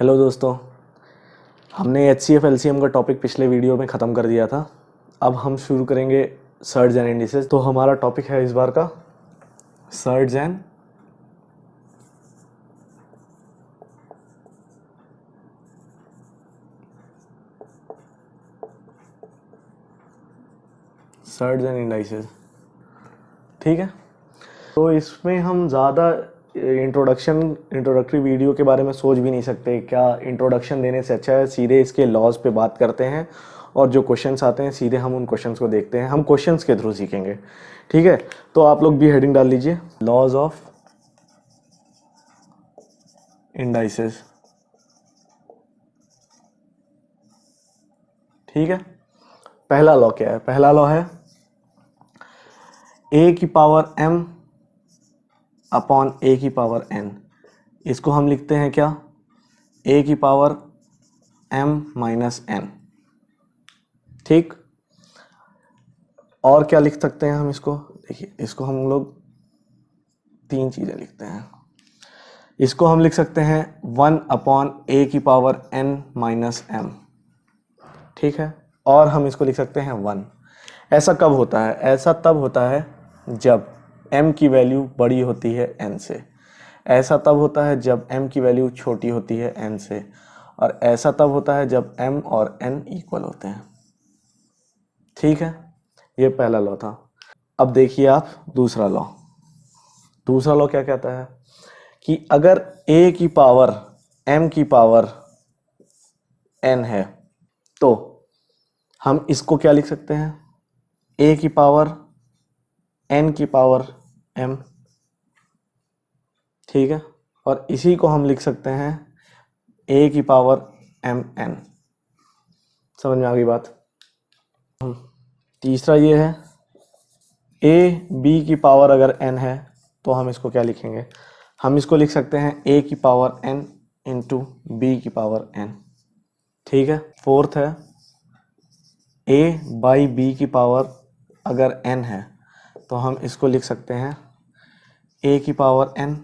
Hello दोस्तों, हमने HCF LCM का टॉपिक पिछले वीडियो में ख़त्म कर दिया था। अब हम शुरू करेंगे सर्ट्स एंड इंडिसेस। तो हमारा टॉपिक है इस बार का सर्ट्स एंड इंडाइसेस। ठीक है, तो इसमें हम ज़्यादा इंट्रोडक्टरी वीडियो के बारे में सोच भी नहीं सकते। क्या इंट्रोडक्शन देने से अच्छा है सीधे इसके लॉज पे बात करते हैं और जो क्वेश्चंस आते हैं सीधे हम उन क्वेश्चंस को देखते हैं। हम क्वेश्चंस के थ्रू सीखेंगे। ठीक है, तो आप लोग भी हेडिंग डाल लीजिए, लॉज ऑफ इंडाइसेस। ठीक है, पहला लॉ क्या है? पहला लॉ है a की पावर m अपॉन a की पावर n। इसको हम लिखते हैं क्या? a की पावर m माइनस n। ठीक, और क्या लिख सकते हैं हम इसको? देखिए, इसको हम लोग तीन चीज़ें लिखते हैं। इसको हम लिख सकते हैं 1 अपॉन a की पावर n माइनस m। ठीक है, और हम इसको लिख सकते हैं 1। ऐसा कब होता है? ऐसा तब होता है जब m की वैल्यू बड़ी होती है n से। ऐसा तब होता है जब m की वैल्यू छोटी होती है n से। और ऐसा तब होता है जब m और n इक्वल होते हैं। ठीक है, ये पहला लॉ था। अब देखिए आप दूसरा लॉ। दूसरा लॉ क्या कहता है कि अगर a की पावर m की पावर n है तो हम इसको क्या लिख सकते हैं? a की पावर n की पावर m। ठीक है, और इसी को हम लिख सकते हैं a की पावर mn। समझ में आ गई बात? तीसरा ये है a b की पावर अगर n है तो हम इसको क्या लिखेंगे? हम इसको लिख सकते हैं a की पावर n इंटू b की पावर n। ठीक है, फोर्थ है a बाई b की पावर अगर n है तो हम इसको लिख सकते हैं a की power n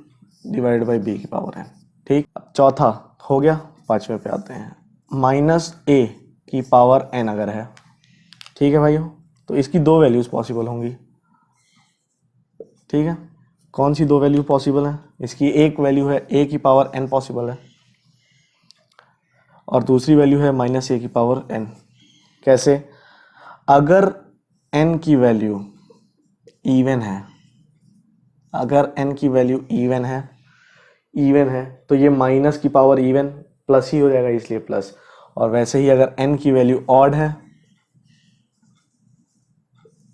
divide by b की पावर n। ठीक, चौथा हो गया। पांचवें पे आते हैं, माइनस a की पावर n अगर है। ठीक है भाइयों, तो इसकी दो वैल्यूज पॉसिबल होंगी। ठीक है, कौन सी दो वैल्यू पॉसिबल है? इसकी एक वैल्यू है a की पावर n पॉसिबल है और दूसरी वैल्यू है माइनस a की पावर n। कैसे? अगर n की वैल्यू इवन है, अगर n की वैल्यू इवन है तो ये माइनस की पावर इवन प्लस ही हो जाएगा, इसलिए प्लस। और वैसे ही अगर n की वैल्यू ऑड है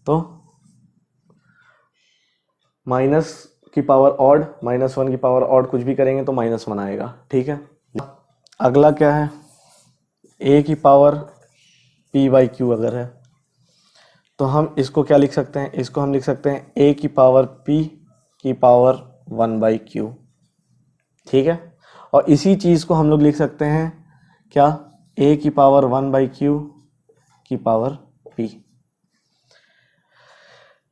तो माइनस की पावर ऑड, -1 की पावर ऑड कुछ भी करेंगे तो -1 आएगा। ठीक है, अगला क्या है? a की पावर p बाई क्यू अगर है तो हम इसको क्या लिख सकते हैं? इसको हम लिख सकते हैं a की पावर p की पावर 1 बाई क्यू। ठीक है, और इसी चीज़ को हम लोग लिख सकते हैं क्या? a की पावर 1 बाई क्यू की पावर p।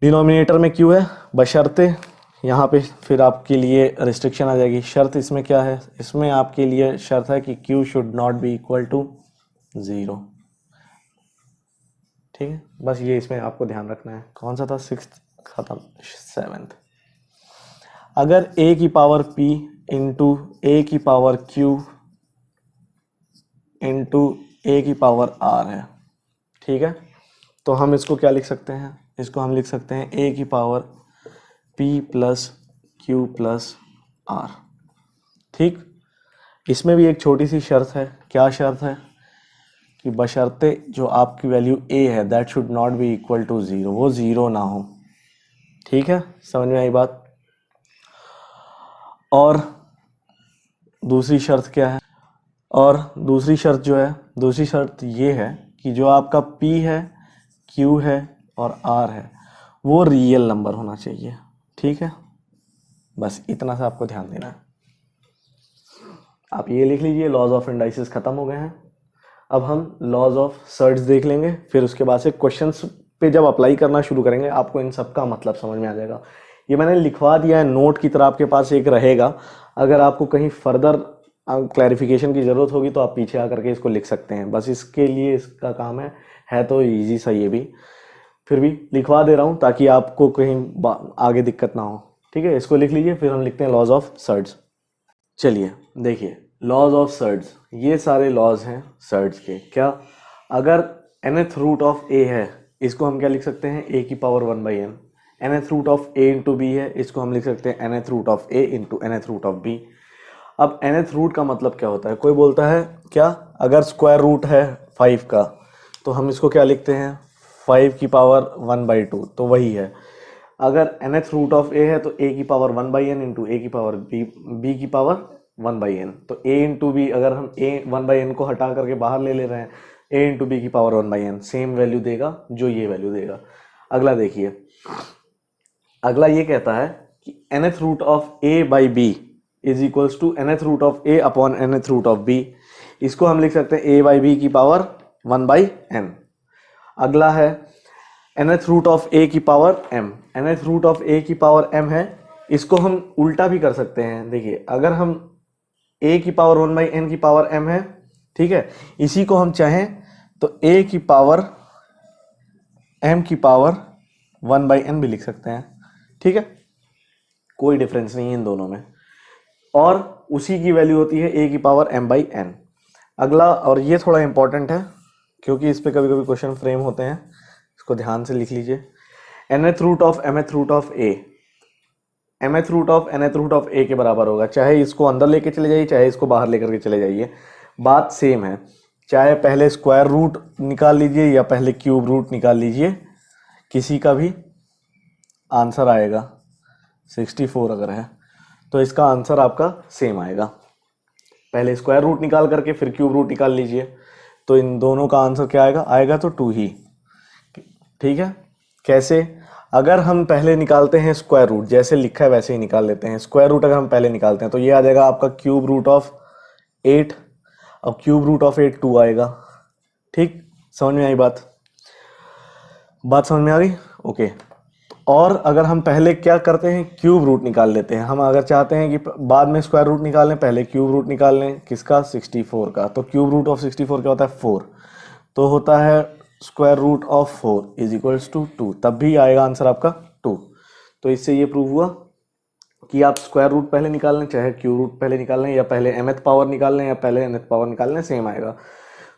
डिनोमिनेटर में q है, बशर्ते यहाँ पे फिर आपके लिए रिस्ट्रिक्शन आ जाएगी। शर्त इसमें क्या है? इसमें आपके लिए शर्त है कि q should not be equal to 0। ठीक है, बस ये इसमें आपको ध्यान रखना है। कौन सा था? 6th खत्म, 7th। अगर a की पावर p इंटू a की पावर q इंटू a की पावर r है। ठीक है, तो हम इसको क्या लिख सकते हैं? इसको हम लिख सकते हैं a की power p plus q plus r। ठीक, इसमें भी एक छोटी सी शर्त है। क्या शर्त है? कि बशर्ते जो आपकी वैल्यू a है that should not be equal to 0, वो 0 ना हो। ठीक है, समझ में आई बात? और दूसरी शर्त क्या है? और दूसरी शर्त जो है, दूसरी शर्त ये है कि जो आपका p है, q है और r है वो रियल नंबर होना चाहिए। ठीक है, बस इतना सा आपको ध्यान देना है। आप ये लिख लीजिए, लॉज ऑफ इंडाइसेस खत्म हो गए हैं। अब हम लॉज ऑफ सर्ट्स देख लेंगे, फिर उसके बाद से क्वेश्चंस पे जब अप्लाई करना शुरू करेंगे आपको इन सब का मतलब समझ में आ जाएगा। ये मैंने लिखवा दिया है, नोट की तरह आपके पास एक रहेगा। अगर आपको कहीं फर्दर क्लैरिफिकेशन की ज़रूरत होगी तो आप पीछे आकर के इसको लिख सकते हैं, बस इसके लिए इसका काम है तो इजी सा ये भी, फिर भी लिखवा दे रहा हूँ ताकि आपको कहीं आगे दिक्कत ना हो। ठीक है, इसको लिख लीजिए, फिर हम लिखते हैं लॉज ऑफ सर्ड्स। चलिए देखिए, लॉज ऑफ सर्ड्स, ये सारे लॉज हैं सर्ड्स के। क्या, अगर nth रूट ऑफ a है, इसको हम क्या लिख सकते हैं, a की power 1/n। nth root of a into b है, इसको हम लिख सकते हैं nth root of a into nth root of b। अब nth रूट का मतलब क्या होता है, कोई बोलता है क्या, अगर स्क्वायर रूट है 5 का तो हम इसको क्या लिखते हैं, 5 की पावर 1/2, तो वही है। अगर nth रूट ऑफ a है तो a की पावर 1/n इंटू a की पावर b की पावर 1/n, तो a इंटू b, अगर हम a 1/n को हटा करके बाहर ले रहे हैं, a इंटू b की पावर 1/n सेम वैल्यू देगा जो ये वैल्यू देगा। अगला देखिए, अगला ये कहता है कि nth root of a by b is equals to nth root of a upon nth root of b। इसको हम लिख सकते हैं a बाई b की पावर 1/n। अगला है nth रूट ऑफ a की power m। nth root of a की पावर m है, इसको हम उल्टा भी कर सकते हैं। देखिए, अगर हम a की पावर 1/n की पावर m है, ठीक है, इसी को हम चाहें तो a की पावर m की पावर 1/n भी लिख सकते हैं। ठीक है, कोई डिफरेंस नहीं है इन दोनों में, और उसी की वैल्यू होती है a की पावर m/n। अगला, और ये थोड़ा इंपॉर्टेंट है क्योंकि इस पे कभी कभी क्वेश्चन फ्रेम होते हैं, इसको ध्यान से लिख लीजिए। nth root of mth root of a, mth root of nth root of a के बराबर होगा, चाहे इसको अंदर लेके चले जाइए चाहे इसको बाहर लेकर के चले जाइए, बात सेम है। चाहे पहले स्क्वायर रूट निकाल लीजिए या पहले क्यूब रूट निकाल लीजिए, किसी का भी आंसर आएगा। 64 अगर है तो इसका आंसर आपका सेम आएगा। पहले स्क्वायर रूट निकाल करके फिर क्यूब रूट निकाल लीजिए, तो इन दोनों का आंसर क्या आएगा, आएगा तो 2 ही। ठीक है, कैसे, अगर हम पहले निकालते हैं स्क्वायर रूट, जैसे लिखा है वैसे ही निकाल लेते हैं। स्क्वायर रूट अगर हम पहले निकालते हैं तो ये आ जाएगा आपका क्यूब रूट ऑफ 8। अब क्यूब रूट ऑफ 8 2 आएगा। ठीक, समझ में आई बात, बात समझ में आ गई, ओके। और अगर हम पहले क्या करते हैं, क्यूब रूट निकाल लेते हैं। हम अगर चाहते हैं कि बाद में स्क्वायर रूट निकाल लें, पहले क्यूब रूट निकाल लें, किसका, 64 का, तो क्यूब रूट ऑफ 64 क्या होता है, 4, तो होता है square root of 4 is equals to 2, तब भी आएगा आंसर आपका 2। तो इससे ये प्रूव हुआ कि आप स्क्वायर रूट पहले निकाल लें, चाहे क्यूब रूट पहले निकाल लें, या पहले mth पावर निकाल लें या पहले nth पावर निकाल लें, सेम आएगा।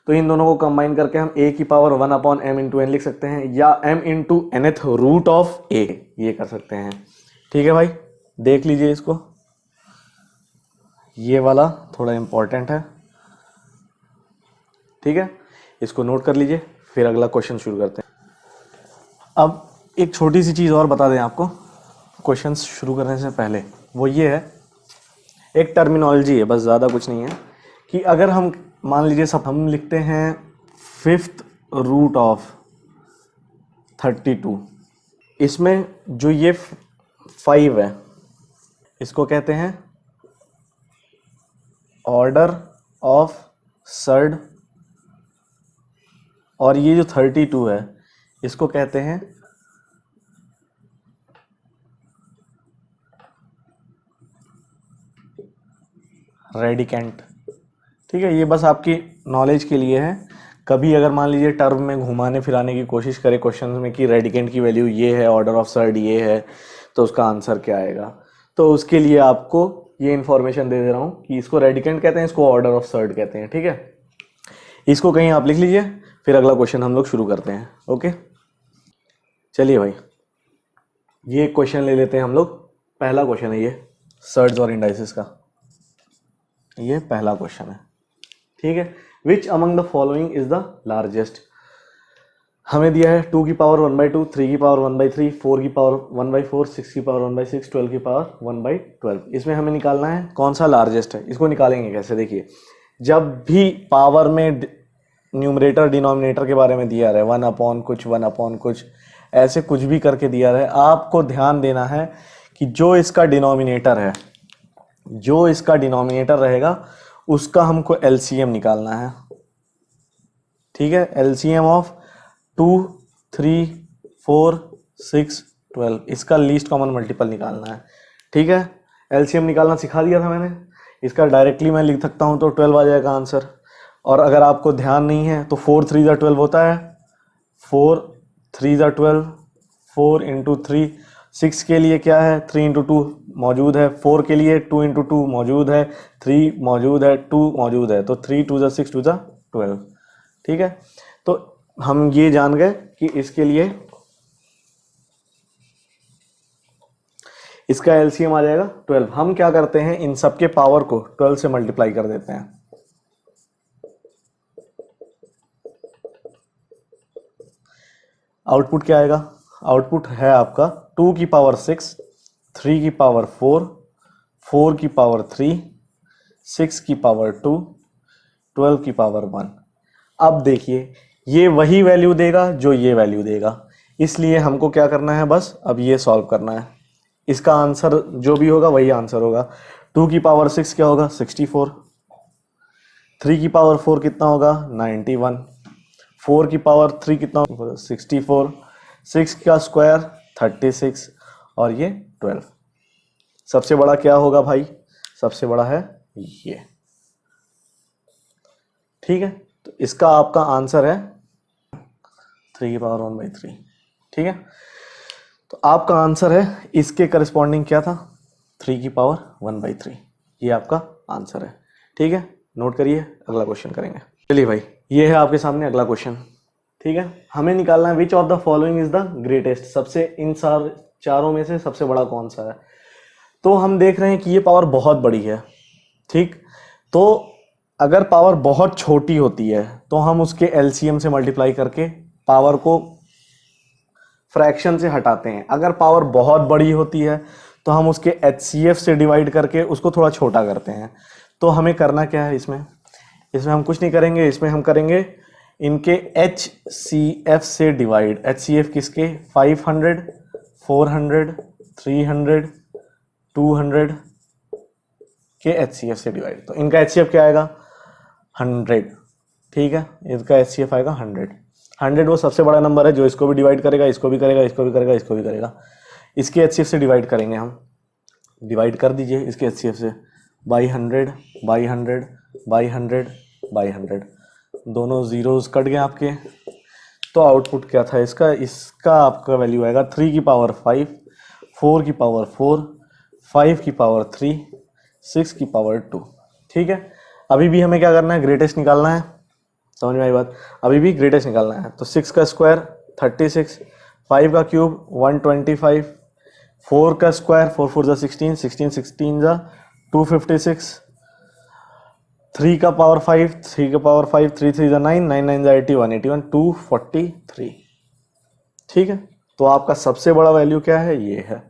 तो इन दोनों को कंबाइन करके हम a की पावर 1/m इंटू n लिख सकते हैं, या m into nth root of a, ये कर सकते हैं। ठीक है भाई, देख लीजिए इसको, ये वाला थोड़ा इंपॉर्टेंट है। ठीक है, इसको नोट कर लीजिए, फिर अगला क्वेश्चन शुरू करते हैं। अब एक छोटी सी चीज़ और बता दें आपको क्वेश्चन शुरू करने से पहले, वो ये है, एक टर्मिनोलॉजी है, बस ज़्यादा कुछ नहीं है, कि अगर हम मान लीजिए सब हम लिखते हैं 5th रूट ऑफ 32, इसमें जो ये 5 है इसको कहते हैं ऑर्डर ऑफ सर्ड, और ये जो 32 है इसको कहते हैं रेडिकेंट। ठीक है, ये बस आपकी नॉलेज के लिए है। कभी अगर मान लीजिए टर्म में घुमाने फिराने की कोशिश करे क्वेश्चन में कि रेडिकेंट की वैल्यू ये है, ऑर्डर ऑफ सर्ड ये है, तो उसका आंसर क्या आएगा, तो उसके लिए आपको ये इन्फॉर्मेशन दे दे रहा हूँ कि इसको रेडिकेंट कहते हैं, इसको ऑर्डर ऑफ सर्ड कहते हैं। ठीक है, इसको कहीं आप लिख लीजिए, फिर अगला क्वेश्चन हम लोग शुरू करते हैं। ओके, चलिए भाई, ये क्वेश्चन ले लेते हैं हम लोग। पहला क्वेश्चन है ये सर्ड्स और इंडाइसिस का, ये पहला क्वेश्चन है। ठीक है, which among the following is the largest. हमें दिया है 2 की पावर 1/2, 3 की पावर 1/3, 4 की पावर 1/4, 6 की पावर 1/6, 12 की पावर 1/12। इसमें हमें निकालना है कौन सा लार्जेस्ट है। इसको निकालेंगे कैसे, देखिए, जब भी पावर में न्यूमरेटर डिनोमिनेटर के बारे में दिया रहे, 1/कुछ कुछ ऐसे कुछ भी करके दिया रहे, आपको ध्यान देना है कि जो इसका डिनोमिनेटर है, जो इसका डिनोमिनेटर रहेगा उसका हमको एलसीएम निकालना है। ठीक है, एलसीएम ऑफ 2, 3, 4, 6, 12, इसका लीस्ट कॉमन मल्टीपल निकालना है। ठीक है, एलसीएम निकालना सिखा दिया था मैंने। इसका डायरेक्टली मैं लिख सकता हूँ तो 12 आ जाएगा आंसर। और अगर आपको ध्यान नहीं है तो 4 3 ज़ा 12 होता है, 4 3 ज़ा 12, 4 इंटू 3, 6 के लिए क्या है 3 इंटू 2 मौजूद है, 4 के लिए 2 इंटू 2 मौजूद है, 3 मौजूद है, 2 मौजूद है, तो 3 2 ज़ा 6 2 ज़ा 12। ठीक है, तो हम ये जान गए कि इसके लिए इसका एलसीएम आ जाएगा 12। हम क्या करते हैं, इन सब के पावर को 12 से मल्टीप्लाई कर देते हैं। आउटपुट क्या आएगा, आउटपुट है आपका 2 की पावर 6, 3 की पावर 4, 4 की पावर 3, 6 की पावर 2, 12 की पावर 1। अब देखिए ये वही वैल्यू देगा जो ये वैल्यू देगा, इसलिए हमको क्या करना है, बस अब ये सॉल्व करना है। इसका आंसर जो भी होगा वही आंसर होगा। 2 की पावर 6 क्या होगा 64, 3 की पावर 4 कितना होगा 91, 4 की पावर 3 कितना होगा 64, 6 का स्क्वायर 36 और ये 12। सबसे बड़ा क्या होगा भाई, सबसे बड़ा है ये। ठीक है, तो इसका आपका आंसर है 3 की पावर 1/3। ठीक है, तो आपका आंसर है, इसके करस्पॉन्डिंग क्या था 3 की पावर 1/3, ये आपका आंसर है। ठीक है, नोट करिए, अगला क्वेश्चन करेंगे। चलिए भाई, ये है आपके सामने अगला क्वेश्चन। ठीक है, हमें निकालना है which of the following is the greatest, सबसे इन चारों में से सबसे बड़ा कौन सा है। तो हम देख रहे हैं कि ये पावर बहुत बड़ी है। ठीक, तो अगर पावर बहुत छोटी होती है तो हम उसके एलसीएम से मल्टीप्लाई करके पावर को फ्रैक्शन से हटाते हैं। अगर पावर बहुत बड़ी होती है तो हम उसके एचसीएफ से डिवाइड करके उसको थोड़ा छोटा करते हैं। तो हमें करना क्या है, इसमें हम कुछ नहीं करेंगे, इसमें हम करेंगे इनके एचसीएफ से डिवाइड। एचसीएफ किसके, 500, 400, 300, 200 के एचसीएफ से डिवाइड। तो इनका एचसीएफ क्या आएगा 100। ठीक है, इसका एचसीएफ आएगा 100। 100 वो सबसे बड़ा नंबर है जो इसको भी डिवाइड करेगा, इसको भी करेगा, इसको भी करेगा, इसको भी करेगा। इसके एचसीएफ से डिवाइड करेंगे हम, डिवाइड कर दीजिए इसके एचसीएफ से बाई 100 बाई 100 बाई 100 बाई 100, दोनों जीरोस कट गए आपके। तो आउटपुट क्या था इसका आपका वैल्यू आएगा 3 की पावर 5, 4 की पावर 4, 5 की पावर 3, 6 की पावर 2। ठीक है, अभी भी हमें क्या करना है, ग्रेटेस्ट निकालना है। समझ में आई बात, अभी भी ग्रेटेस्ट निकालना है। तो 6 का स्क्वायर 36, 5 का क्यूब 125, 4 का स्क्वायर 4 4 जा 16, 16 16 जा 256, 3 का पावर 5, 3 का पावर 5, 3 3 जा 9, 9 9 जा 81, 81 243। ठीक है, तो आपका सबसे बड़ा वैल्यू क्या है, ये है।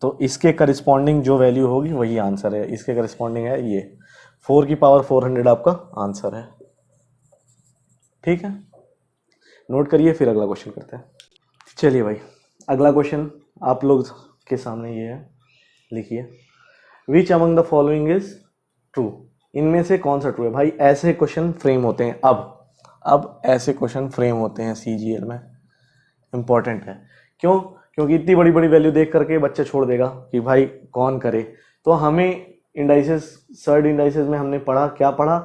तो इसके करस्पॉन्डिंग जो वैल्यू होगी वही आंसर है। इसके करस्पॉन्डिंग है ये 4 की पावर 400 आपका आंसर है। ठीक है, नोट करिए, फिर अगला क्वेश्चन करते हैं। चलिए भाई, अगला क्वेश्चन आप लोग के सामने ये है, लिखिए which among the following is true, इनमें से कौन सा ट्रू है। भाई ऐसे क्वेश्चन फ्रेम होते हैं, अब ऐसे क्वेश्चन फ्रेम होते हैं सीजीएल में, इंपॉर्टेंट है। क्यों, क्योंकि इतनी बड़ी बड़ी वैल्यू देख करके बच्चा छोड़ देगा कि भाई कौन करे। तो हमें इंडाइसेस, सर्ड इंडाइसेस में हमने पढ़ा, क्या पढ़ा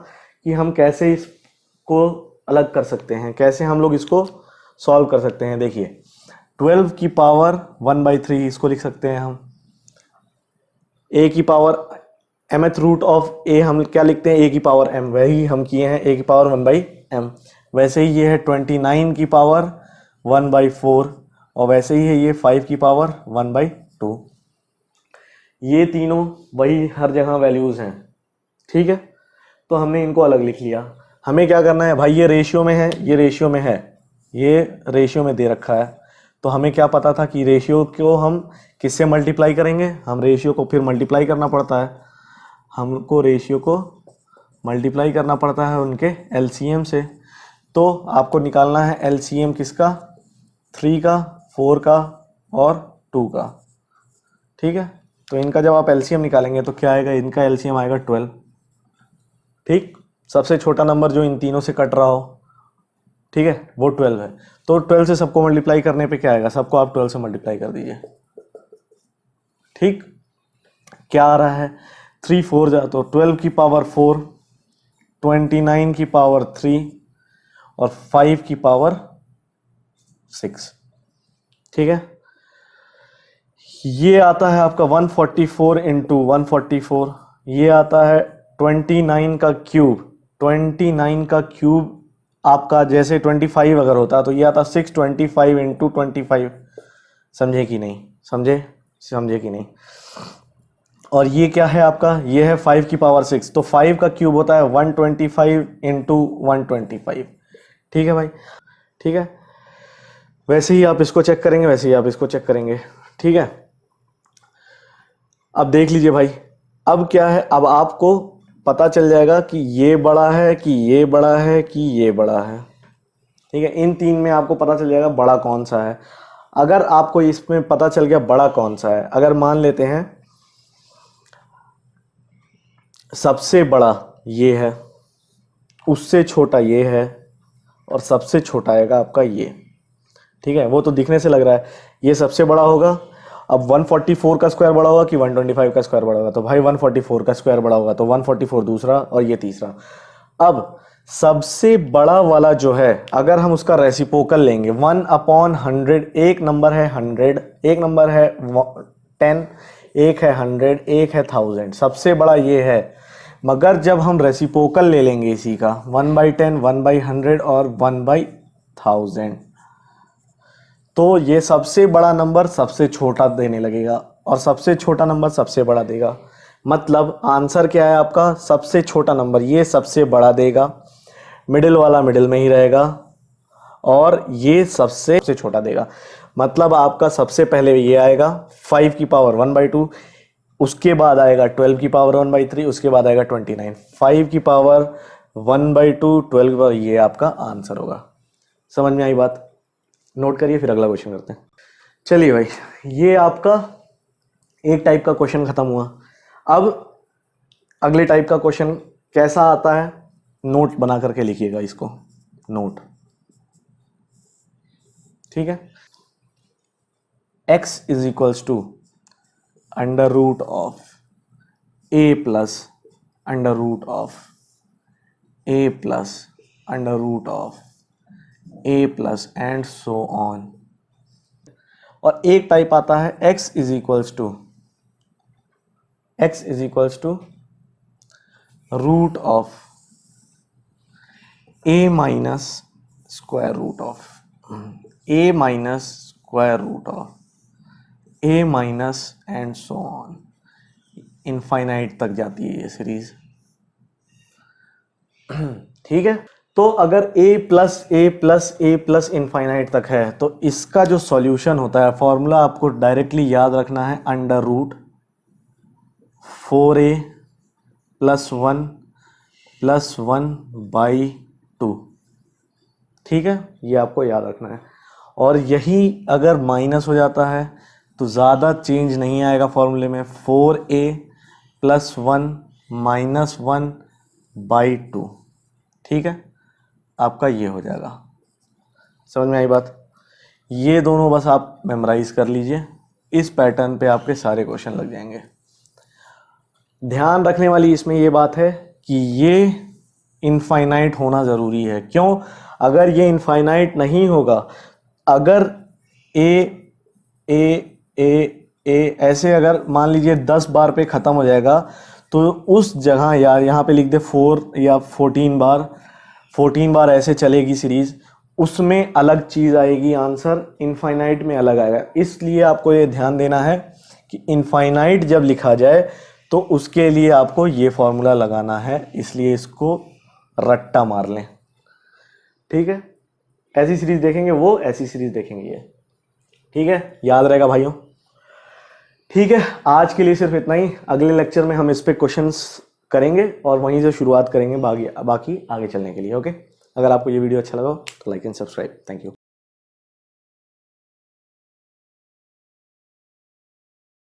कि हम कैसे इसको अलग कर सकते हैं, कैसे हम लोग इसको सॉल्व कर सकते हैं। देखिए 12 की पावर 1/3 इसको लिख सकते हैं हम। ए की पावर mth रूट ऑफ ए हम क्या लिखते हैं, ए की पावर m, वही हम किए हैं, ए की पावर 1/m। वैसे ही ये है 29 की पावर 1/4 और वैसे ही है ये 5 की पावर 1/2। ये तीनों वही हर जगह वैल्यूज हैं। ठीक है, तो हमने इनको अलग लिख लिया। हमें क्या करना है भाई, ये रेशियो में है, ये रेशियो में है, ये रेशियो में दे रखा है। तो हमें क्या पता था कि रेशियो को हम किससे मल्टीप्लाई करेंगे, हम रेशियो को फिर मल्टीप्लाई करना पड़ता है, हमको रेशियो को मल्टीप्लाई करना पड़ता है उनके एलसीएम से। तो आपको निकालना है एलसीएम किसका, 3 का, 4 का और 2 का। ठीक है, तो इनका जब आप एलसीएम निकालेंगे तो क्या आएगा, इनका एलसीएम आएगा 12। ठीक, सबसे छोटा नंबर जो इन तीनों से कट रहा हो, ठीक है, वो 12 है। तो 12 से सबको मल्टीप्लाई करने पे क्या आएगा, सबको आप 12 से मल्टीप्लाई कर दीजिए। ठीक, क्या आ रहा है 3 4 जा तो 12 की पावर 4, 29 की पावर 3 और 5 की पावर 6। ठीक है, ये आता है आपका 144 इंटू 144, ये आता है 29 का क्यूब। 29 का क्यूब आपका जैसे 25 अगर होता तो ये आता 625 इंटू 25। समझे कि नहीं? समझे कि नहीं? और ये क्या है आपका? ये है 5 की पावर 6, तो 5 का क्यूब होता है 125 इंटू 125। ठीक है भाई, ठीक है, वैसे ही आप इसको चेक करेंगे, वैसे ही आप इसको चेक करेंगे। ठीक है, अब देख लीजिए भाई, अब क्या है, अब आपको पता चल जाएगा कि ये बड़ा है कि ये बड़ा है कि ये बड़ा है। ठीक है, इन तीन में आपको पता चल जाएगा बड़ा कौन सा है। अगर आपको इसमें पता चल गया बड़ा कौन सा है, अगर मान लेते हैं सबसे बड़ा ये है, उससे छोटा ये है, और सबसे छोटा आएगा आपका ये। ठीक है, वो तो दिखने से लग रहा है ये सबसे बड़ा होगा। अब 144 का स्क्वायर बड़ा होगा कि 125 का स्क्वायर बड़ा होगा? तो भाई 144 का स्क्वायर बड़ा होगा, तो 144 दूसरा और ये तीसरा। अब सबसे बड़ा वाला जो है, अगर हम उसका रेसिप्रोकल लेंगे 1/100, एक नंबर है 100, एक नंबर है 10, एक है 100, एक है 1000, सबसे बड़ा ये है। मगर जब हम रेसिप्रोकल ले लेंगे इसी का 1/10, 1/100 और 1/1000, तो ये सबसे बड़ा नंबर सबसे छोटा देने लगेगा और सबसे छोटा नंबर सबसे बड़ा देगा। मतलब आंसर क्या है आपका? सबसे छोटा नंबर ये सबसे बड़ा देगा, मिडिल वाला मिडिल में ही रहेगा, और ये सबसे छोटा देगा। मतलब आपका सबसे पहले ये आएगा 5 की पावर 1/2, उसके बाद आएगा 12 की पावर 1/3, उसके बाद आएगा 29। 5 की पावर 1/2, 12 की पावर, ये आपका आंसर होगा। समझ में आई बात? नोट करिए, फिर अगला क्वेश्चन करते हैं। चलिए भाई, ये आपका एक टाइप का क्वेश्चन खत्म हुआ। अब अगले टाइप का क्वेश्चन कैसा आता है, नोट बना करके लिखिएगा इसको, नोट। ठीक है, x is equals to under root of a plus under root of a plus under root of a plus and so on. और एक टाइप आता है x is equals to root of a minus square root of a minus square root of a minus and so on. Infinite तक जाती है ये series. ठीक है, तो अगर a plus a plus a plus infinite तक है, तो इसका जो सॉल्यूशन होता है, फॉर्मूला आपको डायरेक्टली याद रखना है, अंडर रूट 4a प्लस 1/2। ठीक है, ये आपको याद रखना है। और यही अगर माइनस हो जाता है तो ज़्यादा चेंज नहीं आएगा फॉर्मूले में। 4a plus 1 minus 1/2। ठीक है, आपका ये हो जाएगा। समझ में आई बात? ये दोनों बस आप मेमोराइज कर लीजिए, इस पैटर्न पे आपके सारे क्वेश्चन लग जाएंगे। ध्यान रखने वाली इसमें ये बात है कि ये इनफाइनाइट होना ज़रूरी है। क्यों? अगर ये इनफाइनाइट नहीं होगा, अगर ए ऐसे अगर मान लीजिए 10 बार पे ख़त्म हो जाएगा, तो उस जगह यार यहाँ पे लिख दे 4 या 14 बार ऐसे चलेगी सीरीज, उसमें अलग चीज़ आएगी, आंसर इनफाइनाइट में अलग आएगा। इसलिए आपको ये ध्यान देना है कि इनफाइनाइट जब लिखा जाए तो उसके लिए आपको ये फॉर्मूला लगाना है, इसलिए इसको रट्टा मार लें। ठीक है, ऐसी सीरीज देखेंगे वो, ऐसी सीरीज देखेंगे ये। ठीक है, याद रहेगा भाइयों। ठीक है, आज के लिए सिर्फ इतना ही। अगले लेक्चर में हम इस पे क्वेश्चंस करेंगे और वहीं से शुरुआत करेंगे बाकी आगे चलने के लिए। ओके, अगर आपको ये वीडियो अच्छा लगा तो like and subscribe. Thank you.